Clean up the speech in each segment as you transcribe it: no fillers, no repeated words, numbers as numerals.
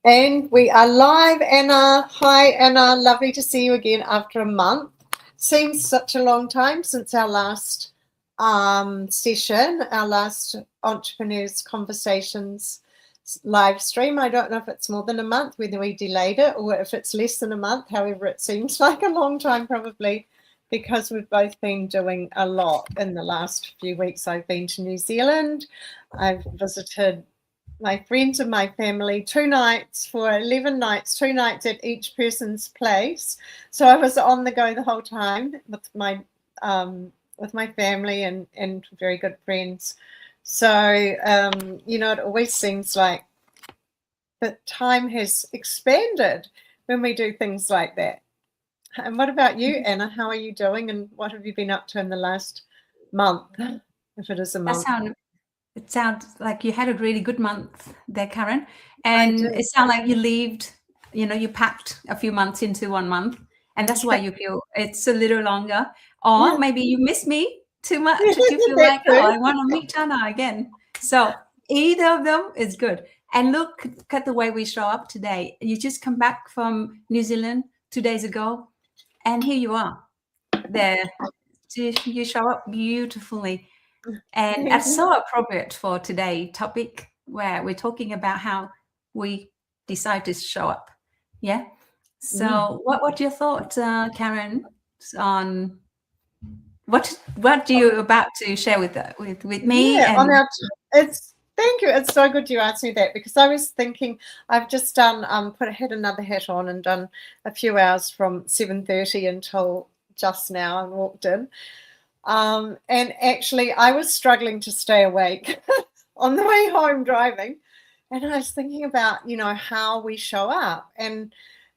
And we are live, Anna. Hi, Anna. Lovely to see you again after a month. Seems such a long time since our last session, our last Entrepreneurs Conversations live stream. I don't know if it's more than a month, whether we delayed it or if it's less than a month. However, it seems like a long time probably because we've both been doing a lot in the last few weeks. I've been to New Zealand. I've visited my friends and my family 2 nights for 11 nights, 2 nights at each person's place. So I was on the go the whole time with my family and very good friends. So it always seems like the time has expanded when we do things like that. And what about you, Anna? How are you doing, and what have you been up to in the last month, if it is a month? It sounds like you had a really good month there, Karen. And it sounds like you packed a few months into 1 month, and that's why you feel it's a little longer. Or maybe you miss me too much. You feel like, I want to meet Anna again. So either of them is good. And look at the way we show up today. You just come back from New Zealand 2 days ago, and here you are. There, you show up beautifully. And that's so appropriate for today's topic, where we're talking about how we decide to show up. Yeah. So what your thoughts, Karen, on what you about to share with me? Yeah, thank you. It's so good you asked me that, because I was thinking I've just done had another hat on and done a few hours from 7:30 until just now and walked in. And actually I was struggling to stay awake on the way home driving. And I was thinking about, how we show up. And,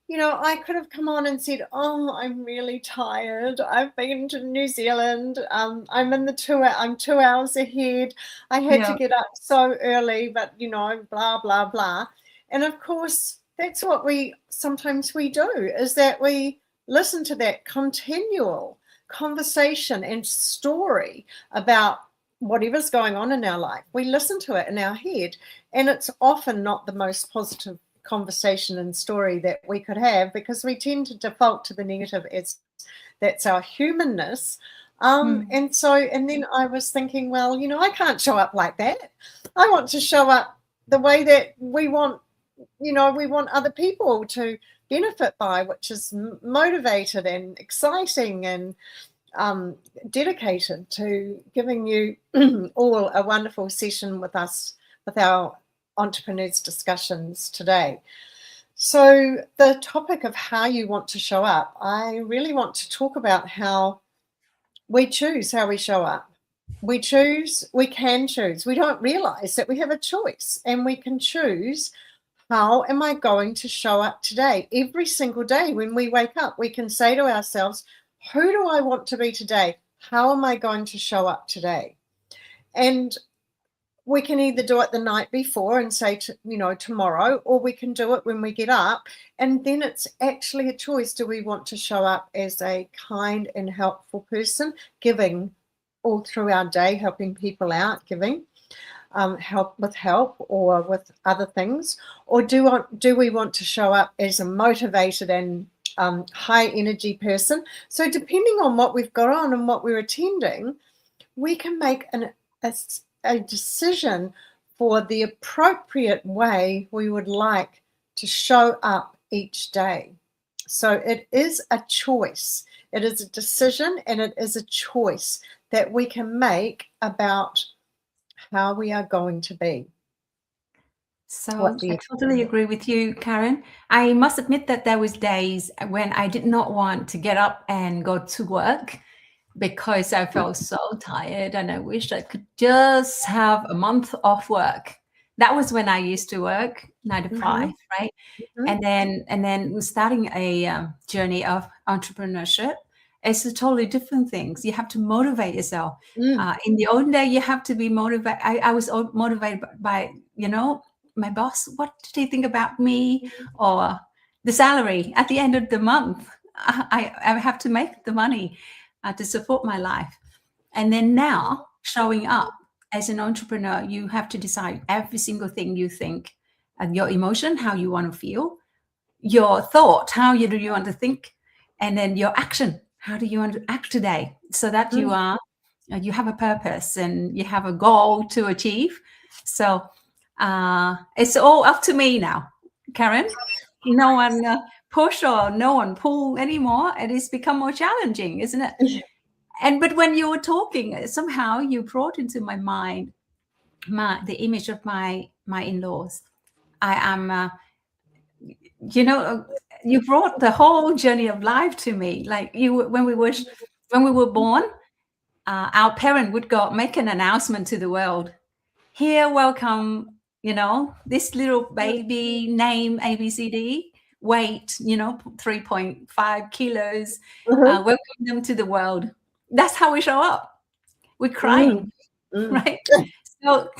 I could have come on and said, I'm really tired. I've been to New Zealand. I'm in I'm 2 hours ahead. I had to get up so early, but, blah, blah, blah. And of course, that's what sometimes we do, is that we listen to that continual conversation and story about whatever's going on in our life. We listen to it in our head, and it's often not the most positive conversation and story that we could have, because we tend to default to the negative as that's our humanness. And then I was thinking, well, I can't show up like that. I want to show up the way that we want other people to benefit by, which is motivated and exciting and dedicated to giving you all a wonderful session with us, with our entrepreneurs discussions today. So the topic of how you want to show up, I really want to talk about how we choose how we show up. We can choose. We don't realize that we have a choice, and we can choose, how am I going to show up today? Every single day when we wake up, we can say to ourselves, who do I want to be today? How am I going to show up today? And we can either do it the night before and say, tomorrow, or we can do it when we get up. And then it's actually a choice. Do we want to show up as a kind and helpful person, giving all through our day, helping people out, giving help or with other things? Or do we want to show up as a motivated and high energy person? So depending on what we've got on and what we're attending, we can make a decision for the appropriate way we would like to show up each day. So it is a choice. It is a decision, and it is a choice that we can make about how we are going to be. So I totally agree with you, Karen. I must admit that there was days when I did not want to get up and go to work, because I felt so tired and I wished I could just have a month off work. That was when I used to work 9 to 5, right? And then starting a journey of entrepreneurship. It's a totally different things. You have to motivate yourself. In the olden day, you have to be motivated. I was motivated by, my boss. What did he think about me? Or the salary at the end of the month. I have to make the money to support my life. And then now, showing up as an entrepreneur, you have to decide every single thing you think and your emotion, how you want to feel, your thought, how do you want to think, and then your action, how do you want to act today, so that you have a purpose and you have a goal to achieve. So it's all up to me now, Karen. No one push or no one pull anymore. It has become more challenging, isn't it? But when you were talking, somehow you brought into my mind the image of my in-laws. I am you brought the whole journey of life to me. Like when we were born, our parent would go make an announcement to the world. Here, welcome, this little baby, name ABCD, weight, 3.5 kilos. Welcome them to the world. That's how we show up. We're crying, right? So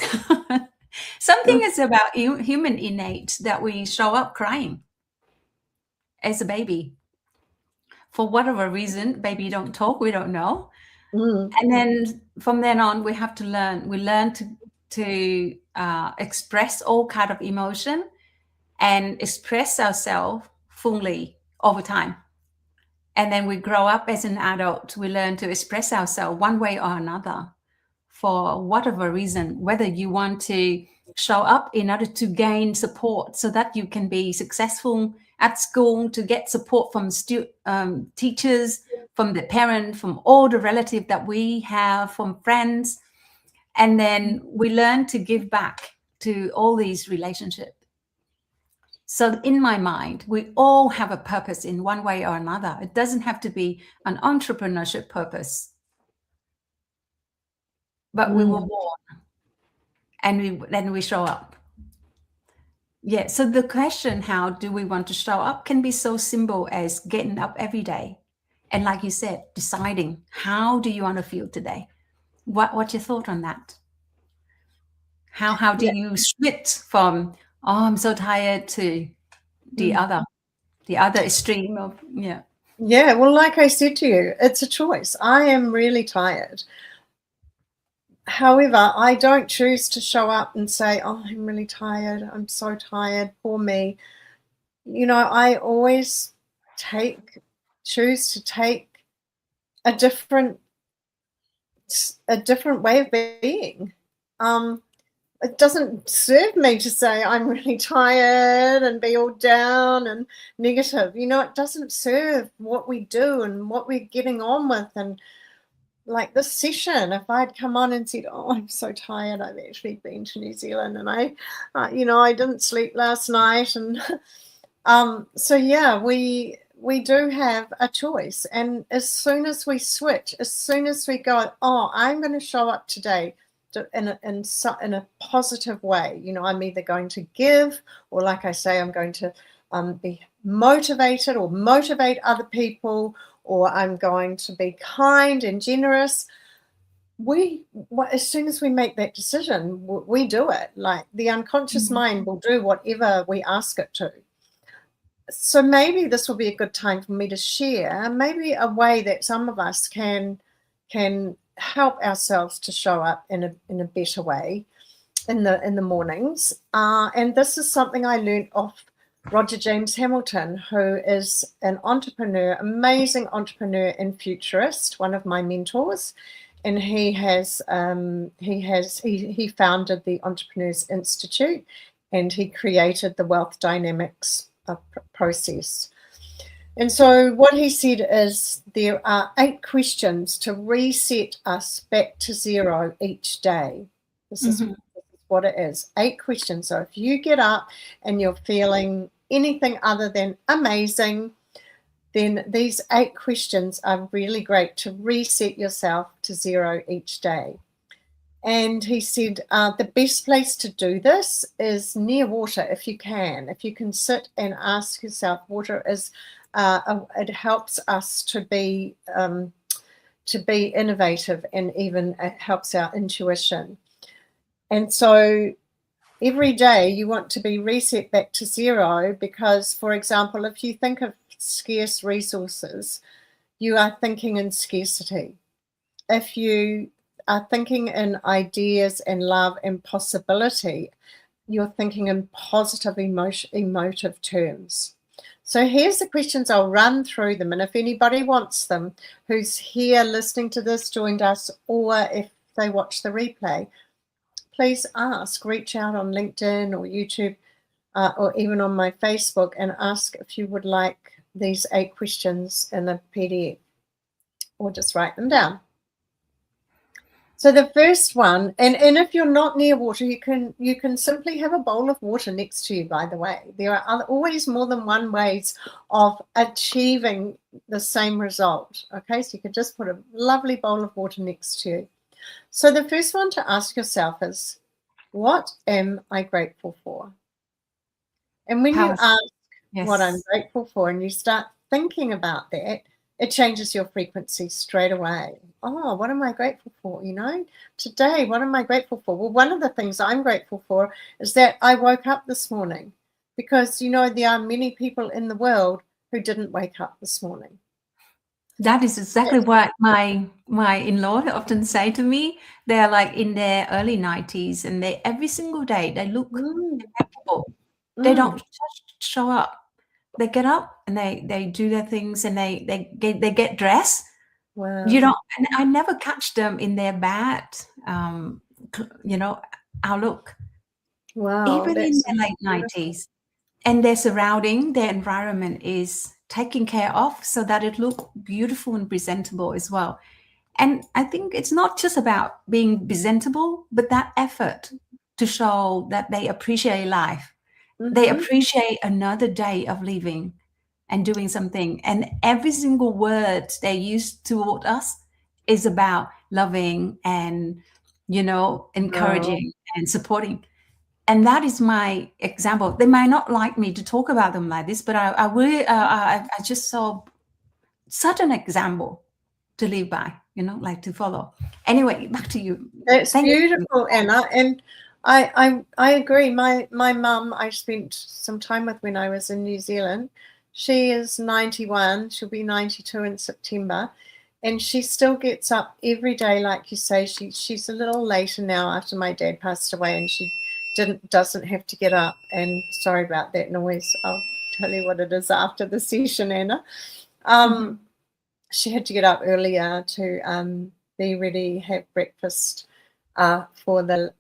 something is about human innate that we show up crying as a baby. For whatever reason, baby don't talk, we don't know. And then from then on, we have to learn. We learn to express all kind of emotion and express ourselves fully over time. And then we grow up as an adult. We learn to express ourselves one way or another for whatever reason, whether you want to show up in order to gain support so that you can be successful at school, to get support from teachers, from the parent, from all the relatives that we have, from friends. And then we learn to give back to all these relationships. So in my mind, we all have a purpose in one way or another. It doesn't have to be an entrepreneurship purpose. But we were born and then we show up. Yeah, so the question, how do we want to show up, can be so simple as getting up every day. And like you said, deciding, how do you want to feel today? What's your thought on that? How do you switch from, I'm so tired, to the other extreme of, Yeah, well, like I said to you, it's a choice. I am really tired. However, I don't choose to show up and say, oh, I'm really tired. I'm so tired. Poor me. I always choose to take a different way of being. It doesn't serve me to say I'm really tired and be all down and negative. It doesn't serve what we do and what we're getting on with. And like this session, if I'd come on and said, oh, I'm so tired, I've actually been to New Zealand and I didn't sleep last night. And so, yeah, we do have a choice. And as soon as we switch, as soon as we go, oh, I'm going to show up today in a positive way, I'm either going to give, or like I say, I'm going to be motivated or motivate other people, or I'm going to be kind and generous. As soon as we make that decision, we do it. Like the unconscious mind will do whatever we ask it to. So maybe this will be a good time for me to share maybe a way that some of us can help ourselves to show up in a better way in the mornings. And this is something I learned off Roger James Hamilton, who is an entrepreneur, amazing entrepreneur and futurist, one of my mentors. And he founded the Entrepreneurs Institute, and he created the Wealth Dynamics process. And so what he said is there are 8 questions to reset us back to zero each day. This is what it is, 8 questions. So if you get up and you're feeling anything other than amazing, then these 8 questions are really great to reset yourself to zero each day. And he said the best place to do this is near water if you can. If you can sit and ask yourself, water is, it helps us to be innovative, and even it helps our intuition. And so every day you want to be reset back to zero because, for example, if you think of scarce resources, you are thinking in scarcity. If you are thinking in ideas and love and possibility, you're thinking in positive emotive terms. So here's the questions. I'll run through them, and if anybody wants them, who's here listening to this, joined us, or if they watch the replay, please ask. Reach out on LinkedIn or YouTube, or even on my Facebook, and ask if you would like these 8 questions in a PDF, or just write them down. So the first one, and if you're not near water, you can simply have a bowl of water next to you, by the way. There are always more than one ways of achieving the same result. Okay, so you could just put a lovely bowl of water next to you. So the first one to ask yourself is, what am I grateful for? And when you ask what I'm grateful for, and you start thinking about that, it changes your frequency straight away. Oh, what am I grateful for? You know, today, what am I grateful for? Well, one of the things I'm grateful for is that I woke up this morning, because, you know, there are many people in the world who didn't wake up this morning. That is exactly what my in-law often say to me. They're like in their early 90s, and they every single day they look impeccable. They don't just show up. They get up and they do their things, and they get dressed. Wow. You know, and I never catch them in their bad, outlook. Wow. Even in their late 90s, and their surrounding, their environment is taken care of so that it look beautiful and presentable as well. And I think it's not just about being presentable, but that effort to show that they appreciate life. They appreciate another day of living and doing something. And every single word they use toward us is about loving and, encouraging and supporting. And that is my example. They might not like me to talk about them like this, but I really, I just saw such an example to live by, like to follow. Anyway, back to you. That's beautiful, Anna. And I agree. My mum, I spent some time with when I was in New Zealand. She is 91. She'll be 92 in September. And she still gets up every day, like you say. She's a little later now after my dad passed away, and she doesn't have to get up. And sorry about that noise. I'll tell you what it is after the session, Anna. She had to get up earlier to be ready, have breakfast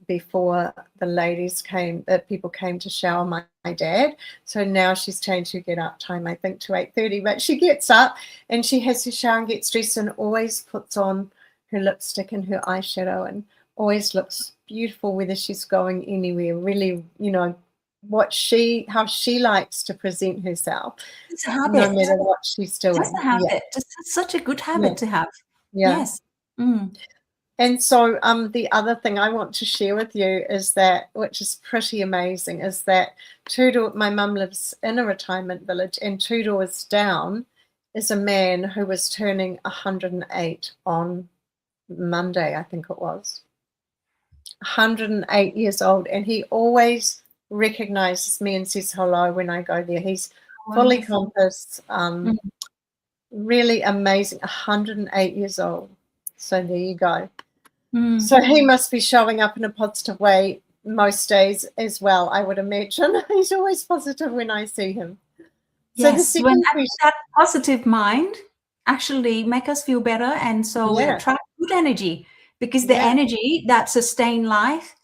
before the ladies came, people came to shower my dad. So now she's changed her get up time, I think, to 8:30. But she gets up and she has her shower and gets dressed, and always puts on her lipstick and her eyeshadow, and always looks beautiful whether she's going anywhere. Really, how she likes to present herself. It's a habit. No matter what she's doing. Just a habit. Yeah. Just such a good habit to have. Yeah. Yes. And so the other thing I want to share with you is that, which is pretty amazing, is that my mum lives in a retirement village, and 2 doors down is a man who was turning 108 on Monday, I think it was. 108 years old, and he always recognizes me and says hello when I go there. He's fully compass, really amazing, 108 years old. So there you go. So he must be showing up in a positive way most days as well, I would imagine. He's always positive when I see him. Yes, so that positive mind actually make us feel better, and so we attract good energy, because the energy that sustain life,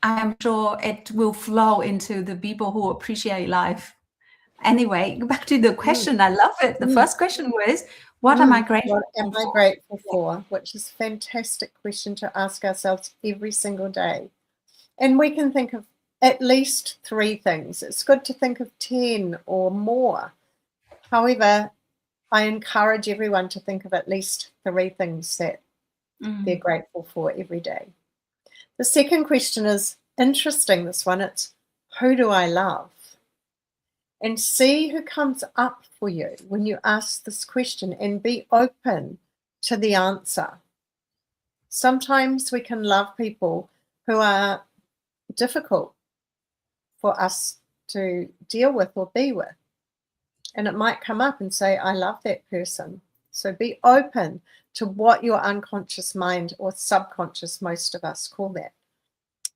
I am sure it will flow into the people who appreciate life. Anyway, back to the question. I love it. The first question was, what am I grateful for? What am I grateful for? Which is a fantastic question to ask ourselves every single day. And we can think of at least 3 things. It's good to think of 10 or more. However, I encourage everyone to think of at least 3 things that they're grateful for every day. The second question is interesting, this one. It's, who do I love? And see who comes up for you when you ask this question, and be open to the answer. Sometimes we can love people who are difficult for us to deal with or be with. And it might come up and say, I love that person. So be open to what your unconscious mind, or subconscious, most of us call that,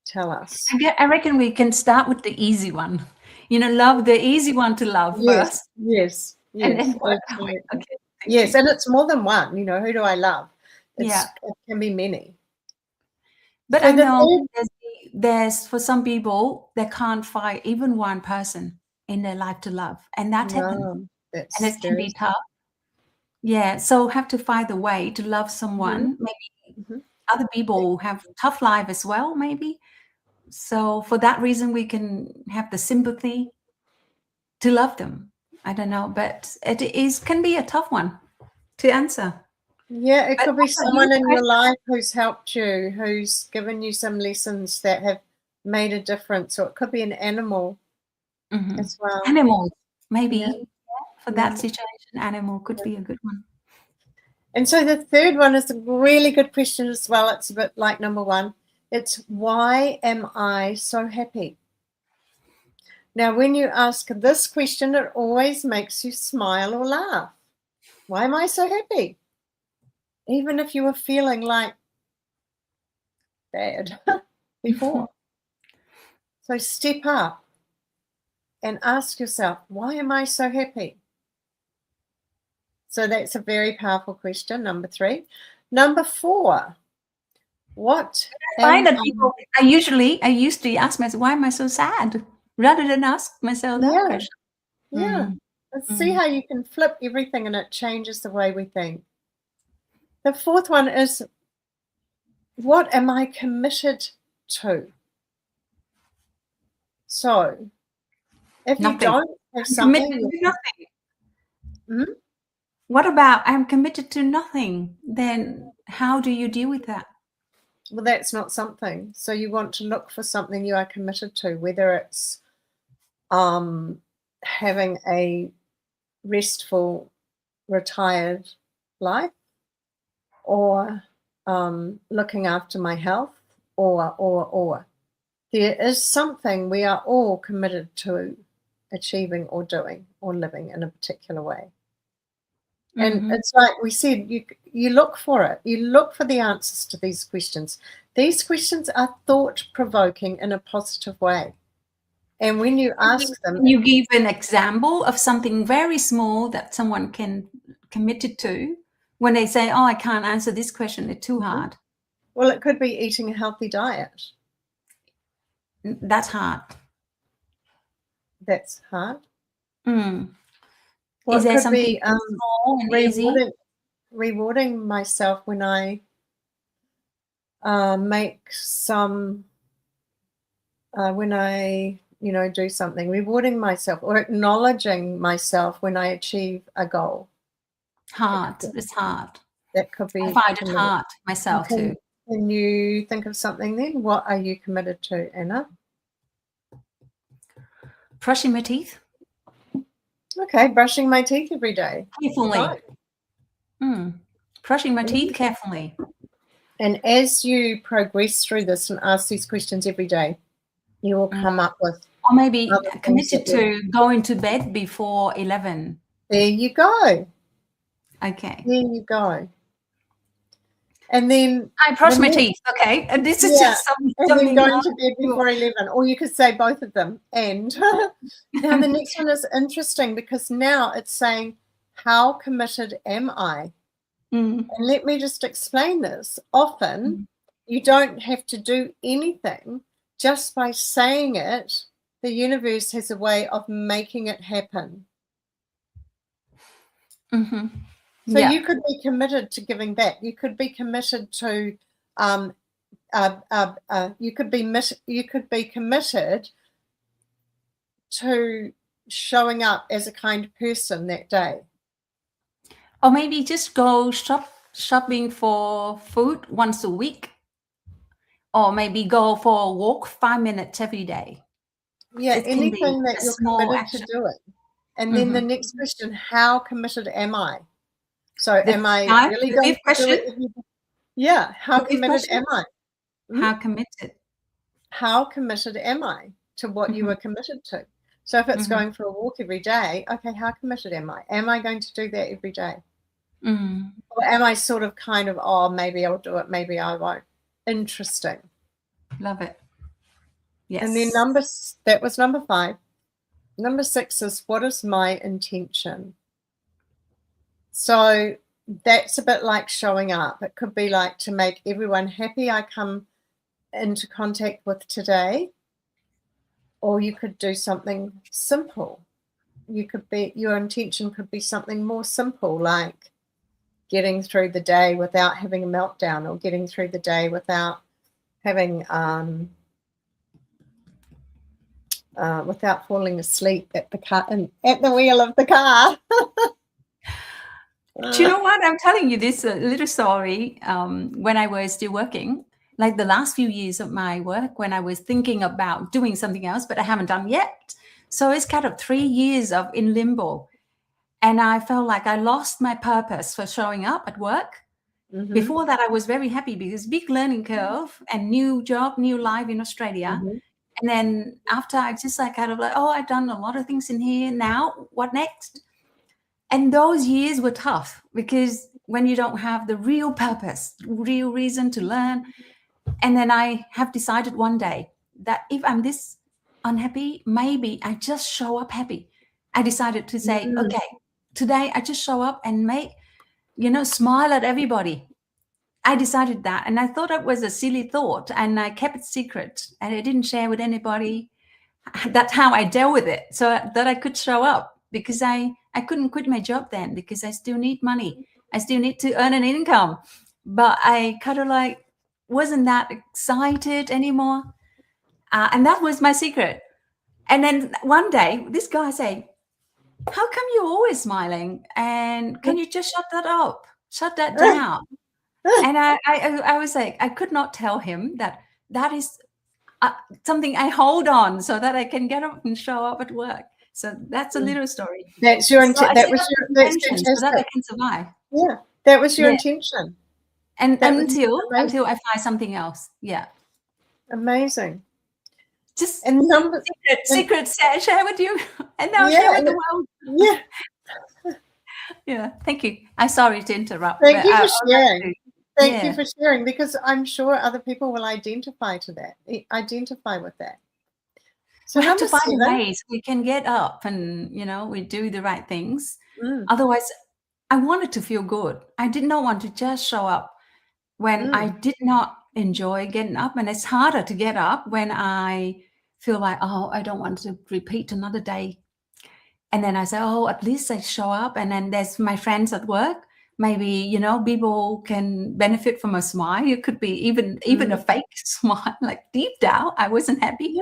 Tell us. I reckon we can start with the easy one. Love the easy one to love first. Yes. And then work our way. Absolutely. Okay. Yes, and it's more than one. Who do I love? It can be many. But So I know there's for some people they can't find even one person in their life to love, and that's happened, and it can be tough. Yeah, so have to find a way to love someone. Maybe other people have tough life as well. Maybe so for that reason we can have the sympathy to love them. I don't know, but it can be a tough one to answer. Yeah, it could be But someone in your life who's helped you, who's given you some lessons that have made a difference, or it could be an animal as well. Animals, maybe. Yeah. For that situation, animal could be a good one. And so the third one is a really good question as well. It's a bit like number one. It's why am I so happy? Now, when you ask this question, it always makes you smile or laugh. Why am I so happy? Even if you were feeling like bad before. So step up and ask yourself, why am I so happy? So that's a very powerful question, number 3. Number 4, what I find that people, I used to ask myself, why am I so sad? Rather than ask myself that question. Yeah. Let's see how you can flip everything and it changes the way we think. The 4th one is, what am I committed to? So, if Nothing. you don't have something... Nothing. What about I'm committed to nothing? Then how do you deal with that? Well, that's not something. So you want to look for something you are committed to, whether it's having a restful, retired life, or looking after my health, or. There is something we are all committed to achieving or doing or living in a particular way. And it's like we said, you look for it. You look for the answers to these questions. These questions are thought-provoking in a positive way. And when you ask them... You give an example of something very small that someone can commit to when they say, oh, I can't answer this question, it's too hard. Well, it could be eating a healthy diet. That's hard. That's hard. Well, is there something small and easy? Rewarding myself when I make some... when I do something, rewarding myself or acknowledging myself when I achieve a goal. It's hard. That could be... I find it hard myself too. Can you think of something then? What are you committed to, Anna? Brushing my teeth. Okay, brushing my teeth every day. Carefully. Brushing my teeth carefully. And as you progress through this and ask these questions every day, you will come up with... Or maybe committed to going to bed before 11. There you go. Okay. There you go. And then... I brush my teeth, okay? And this is just something... And then going to bed before 11. Or you could say both of them. And now the next one is interesting because now it's saying, how committed am I? And let me just explain this. Often, you don't have to do anything. Just by saying it, the universe has a way of making it happen. So you could be committed to giving back. You could be committed to, you could be committed to showing up as a kind person that day. Or maybe just go shopping for food once a week. Or maybe go for a walk 5 minutes every day. Yeah, anything that you're committed to doing. And then the next question, how committed am I? So am I really going to do it every day? Yeah, how committed am I? How committed? How committed am I to what you are committed to? So if it's going for a walk every day, okay, how committed am I? Am I going to do that every day? Or am I sort of kind of, oh, maybe I'll do it, maybe I won't? Interesting. Love it. Yes. And then that was number 5. Number 6 is, what is my intention? So that's a bit like showing up. It could be like, to make everyone happy I come into contact with today, or you could do something simple. Your intention could be something more simple, like getting through the day without having a meltdown, or getting through the day without having without falling asleep at the wheel of the car. Do you know what? I'm telling you this little story. When I was still working, like the last few years of my work, when I was thinking about doing something else, but I haven't done yet. So it's kind of 3 years of in limbo. And I felt like I lost my purpose for showing up at work. Mm-hmm. Before that, I was very happy because big learning curve and new job, new life in Australia. Mm-hmm. And then after, I just like kind of like, oh, I've done a lot of things in here. Now, what next? And those years were tough, because when you don't have the real purpose, real reason to learn. And then I have decided one day that if I'm this unhappy, maybe I just show up happy. I decided to say, okay, today I just show up and smile at everybody. I decided that. And I thought it was a silly thought, and I kept it secret, and I didn't share with anybody. That's how I dealt with it, so that I could show up, because I couldn't quit my job then, because I still need money. I still need to earn an income. But I kind of like wasn't that excited anymore. And that was my secret. And then one day, this guy said, how come you're always smiling? And can you just shut that up? Shut that down. And I was like, I could not tell him that is something I hold on so that I can get up and show up at work. So that's a little story. That's your intention. intention, so that I can survive. Yeah, that was your intention. And until I find something else. Yeah. Amazing. Just and secret share with you, and now share with the world. Yeah. Yeah. Thank you. I'm sorry to interrupt. Thank you for sharing. Thank you for sharing, because I'm sure other people will identify with that. So we have to find ways we can get up and, we do the right things. Otherwise, I wanted to feel good. I did not want to just show up when I did not enjoy getting up. And it's harder to get up when I feel like, oh, I don't want to repeat another day. And then I say, oh, at least I show up. And then there's my friends at work. Maybe, people can benefit from a smile. It could be even a fake smile, like deep down, I wasn't happy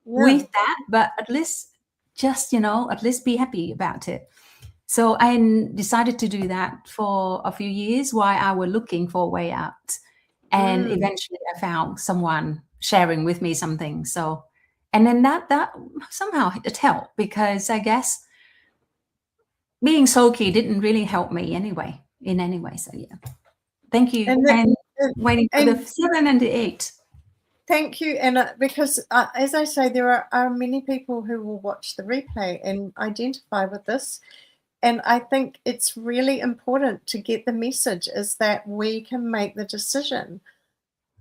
with that, but at least just, at least be happy about it. So I decided to do that for a few years while I was looking for a way out. And eventually I found someone sharing with me something. So, and then that somehow it helped, because I guess being sulky didn't really help me in any way. So yeah, thank you. And waiting for the 7 and the 8. Thank you. And because as I say, there are many people who will watch the replay and identify with this. And I think it's really important to get the message is that we can make the decision.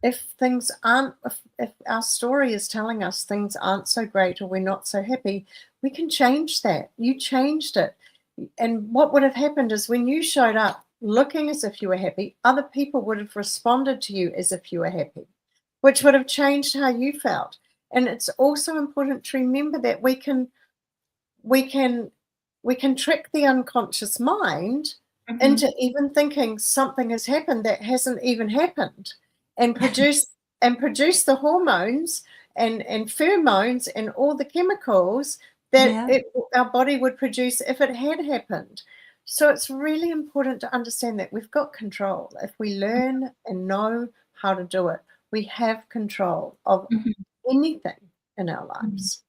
If our story is telling us things aren't so great, or we're not so happy, we can change that. You changed it. And what would have happened is, when you showed up looking as if you were happy, other people would have responded to you as if you were happy, which would have changed how you felt. And it's also important to remember that we can trick the unconscious mind into even thinking something has happened that hasn't even happened, and produce the hormones and pheromones and all the chemicals that our body would produce if it had happened. So it's really important to understand that we've got control. If we learn and know how to do it, we have control of anything in our lives.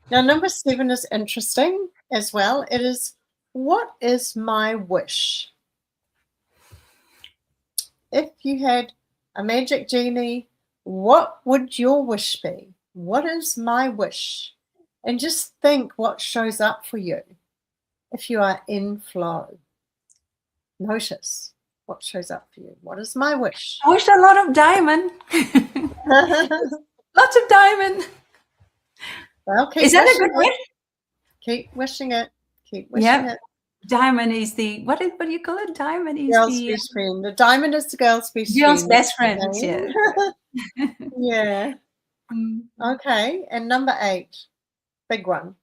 Now, number 7 is interesting as well. It is, what is my wish? If you had a magic genie, what would your wish be? What is my wish? And just think what shows up for you if you are in flow. Notice what shows up for you. What is my wish? I wish a lot of diamond. Lots of diamond. Well, keep Is that a wishing good it. wish? Keep wishing it. Keep wishing Yeah. it. Diamond is the what do you call it? Diamond is Girl's the best friend. The diamond is the girl's best girl's friend. best friend. Yeah. Yeah. Mm. Okay. And number 8, big one.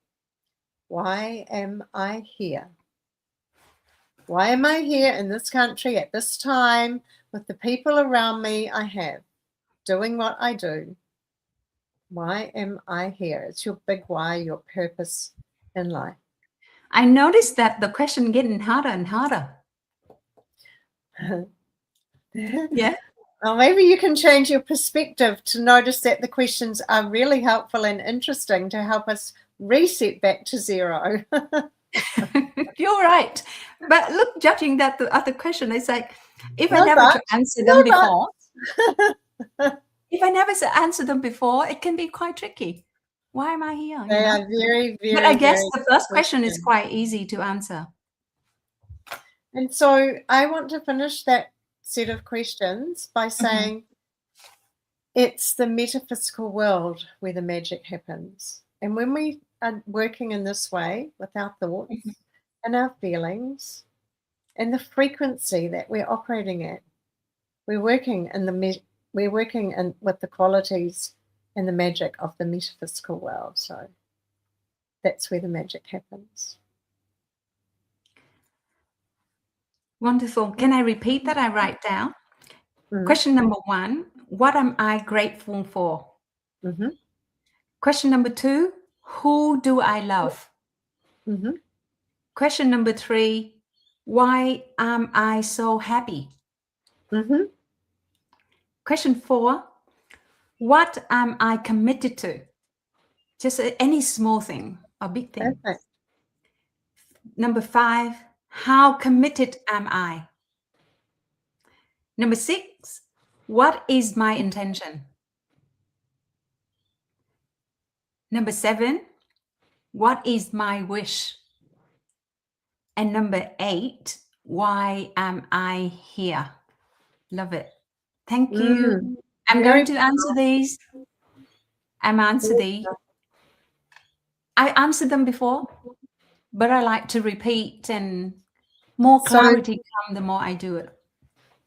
Why am I here? Why am I here in this country at this time with the people around me I have, doing what I do? Why am I here? It's your big why, your purpose in life. I noticed that the question getting harder and harder. Yeah. Well, maybe you can change your perspective to notice that the questions are really helpful and interesting to help us reset back to 0. You're right. But look, judging that the other question, it's like if I No never but, answer no them but. before, if I never answer them before, it can be quite tricky. Why am I here? They are very, very, but I guess very the first good question is questions. quite easy to answer. And so I want to finish that set of questions by saying it's the metaphysical world where the magic happens. And when we are working in this way with our thoughts and our feelings and the frequency that we're operating at, we're working with the qualities and the magic of the metaphysical world. So that's where the magic happens. Wonderful. Can I repeat that? I write down. Mm. Question number 1, what am I grateful for? Mm-hmm. Question number 2, who do I love? Mm-hmm. Question number 3, why am I so happy? Mm-hmm. Question 4, what am I committed to? Just any small thing or big thing. Perfect. Number 5, how committed am I? Number 6, what is my intention? Number 7, what is my wish? And number 8, why am I here? Love it. Thank you. I'm Very going to answer these. I answered them before, but I like to repeat, and more clarity comes the more I do it.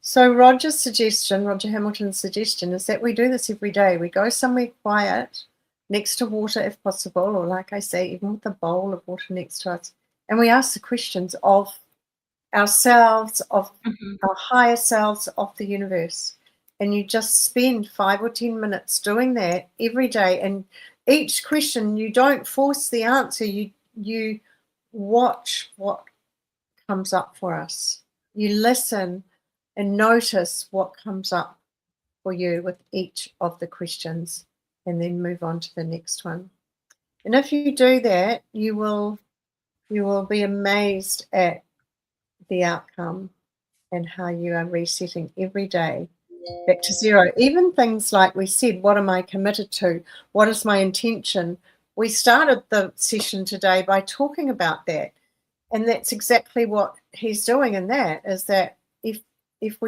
So Roger Hamilton's suggestion is that we do this every day. We go somewhere quiet, next to water if possible, or like I say, even with a bowl of water next to us, and we ask the questions of ourselves, of our higher selves, of the universe. And you just spend 5 or 10 minutes doing that every day. And each question, you don't force the answer. You watch what comes up for us. You listen and notice what comes up for you with each of the questions, and then move on to the next one. And if you do that, you will be amazed at the outcome and how you are resetting every day back to 0. Even things like we said, what am I committed to? What is my intention? We started the session today by talking about that. And that's exactly what he's doing in that, is that if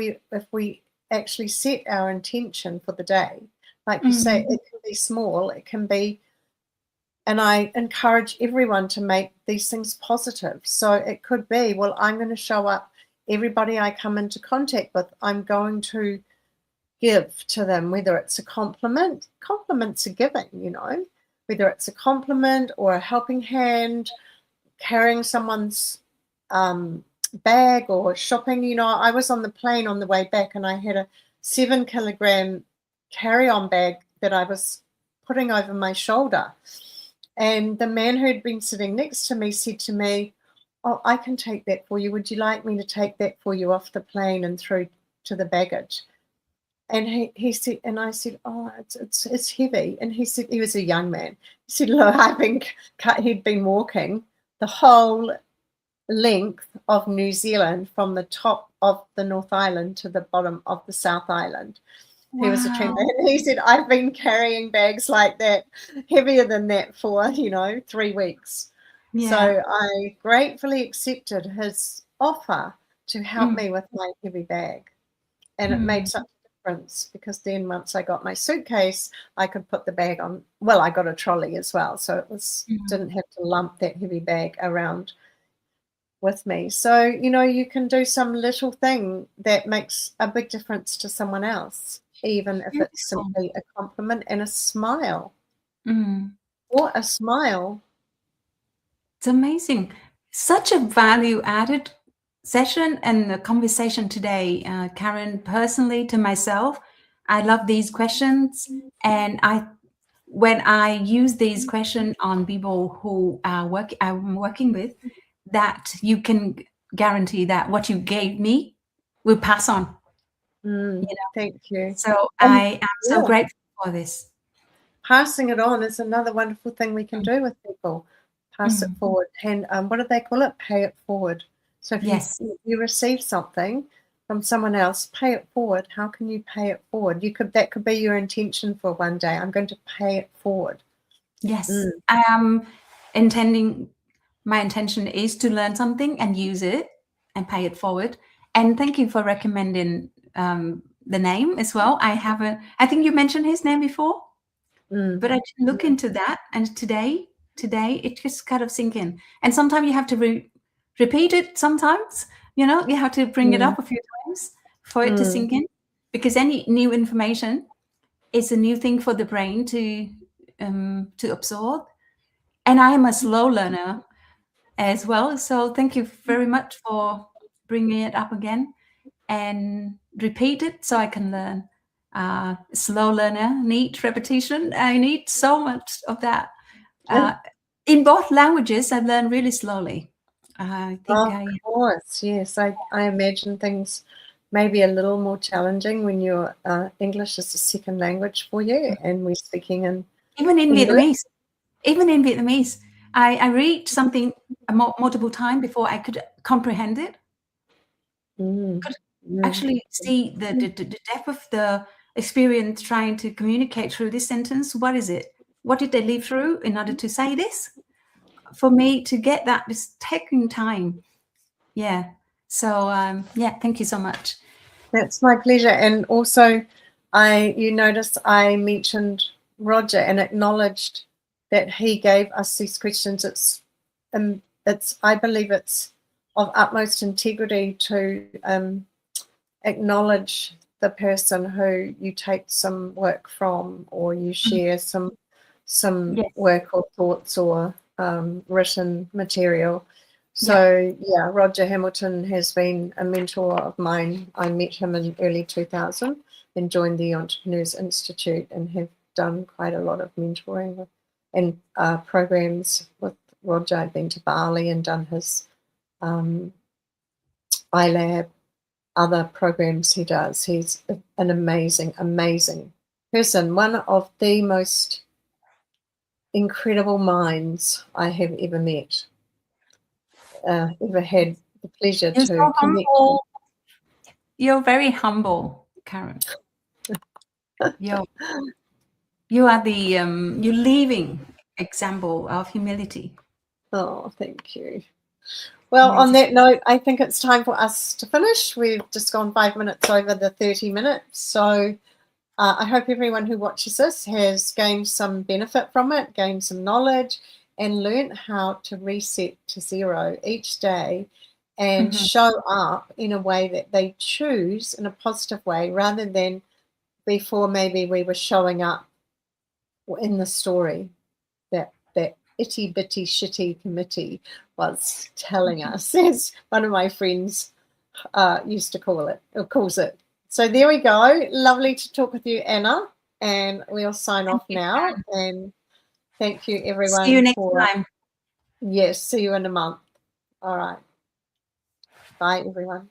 we actually set our intention for the day, like you say, it can be small, it can be, and I encourage everyone to make these things positive. So it could be, well, I'm going to show up, everybody I come into contact with, I'm going to give to them, whether it's a compliment. Compliments are giving, whether it's a compliment or a helping hand, carrying someone's bag or shopping. I was on the plane on the way back and I had a 7-kilogram carry-on bag that I was putting over my shoulder. And the man who had been sitting next to me said to me, "Oh, I can take that for you. Would you like me to take that for you off the plane and through to the baggage?" And he said, and I said, "Oh, it's heavy." And he said, he was a young man. He said, "Look, he'd been walking the whole length of New Zealand from the top of the North Island to the bottom of the South Island." Wow. He was a tramp. And he said, "I've been carrying bags like that, heavier than that for, 3 weeks." Yeah. So I gratefully accepted his offer to help me with my heavy bag. And it made such a difference, because then once I got my suitcase, I could put the bag on. Well, I got a trolley as well, so it was didn't have to lump that heavy bag around with me. So, you know, you can do some little thing that makes a big difference to someone else, even if it's simply a compliment and a smile. Or a smile. It's amazing. Such a value added session and a conversation today, Karen. Personally, to myself, I love these questions, and when I use these questions on people who I'm working with, that you can guarantee that what you gave me will pass on. Thank you. So I am so grateful for this. Passing it on is another wonderful thing we can do with people. Pass it forward. And what do they call it? Pay it forward. So if you receive something from someone else, pay it forward. How can you pay it forward? That could be your intention for one day. I'm going to pay it forward. Yes, I am intending. My intention is to learn something and use it and pay it forward. And thank you for recommending the name as well. I think you mentioned his name before, but I didn't look into that. And today it just kind of sink in. And sometimes you have to repeat it. Sometimes, you have to bring it up a few times for it to sink in, because any new information is a new thing for the brain to absorb. And I am a slow learner as well. So thank you very much for bringing it up again and repeat it so I can learn. Slow learner, need repetition. I need so much of that. In both languages, I learn really slowly. I think of course, yes. I imagine things may be a little more challenging when your English is a second language for you, and we're speaking in even in Vietnamese. Even in Vietnamese, I read something multiple times before I could comprehend it. Could actually see the depth of the experience trying to communicate through this sentence. What is it? What did they live through in order to say this? For me to get that, it's taking time. Yeah. So thank you so much. That's my pleasure. And also, you notice I mentioned Roger and acknowledged that he gave us these questions. I believe it's of utmost integrity to acknowledge the person who you take some work from, or you share some work or thoughts or written material. So Roger Hamilton has been a mentor of mine. I met him in early 2000 and joined the Entrepreneurs Institute, and have done quite a lot of mentoring and programs with Roger. I've been to Bali and done his iLab, other programs he does. He's an amazing, amazing person. One of the most incredible minds I have ever met. Ever had the pleasure You're to so connect. Humble. You're very humble, Karen. You are the you're living example of humility. Oh, thank you. Well, on that note, I think it's time for us to finish. We've just gone 5 minutes over the 30 minutes. So I hope everyone who watches this has gained some benefit from it, gained some knowledge, and learned how to reset to zero each day and show up in a way that they choose, in a positive way, rather than before maybe we were showing up in the story that itty bitty shitty committee was telling us, as one of my friends used to call it, or calls it. So there we go. Lovely to talk with you, Anna, and we'll sign off now. And thank you, everyone. See you next time. Yes, see you in a month. All right. Bye, everyone.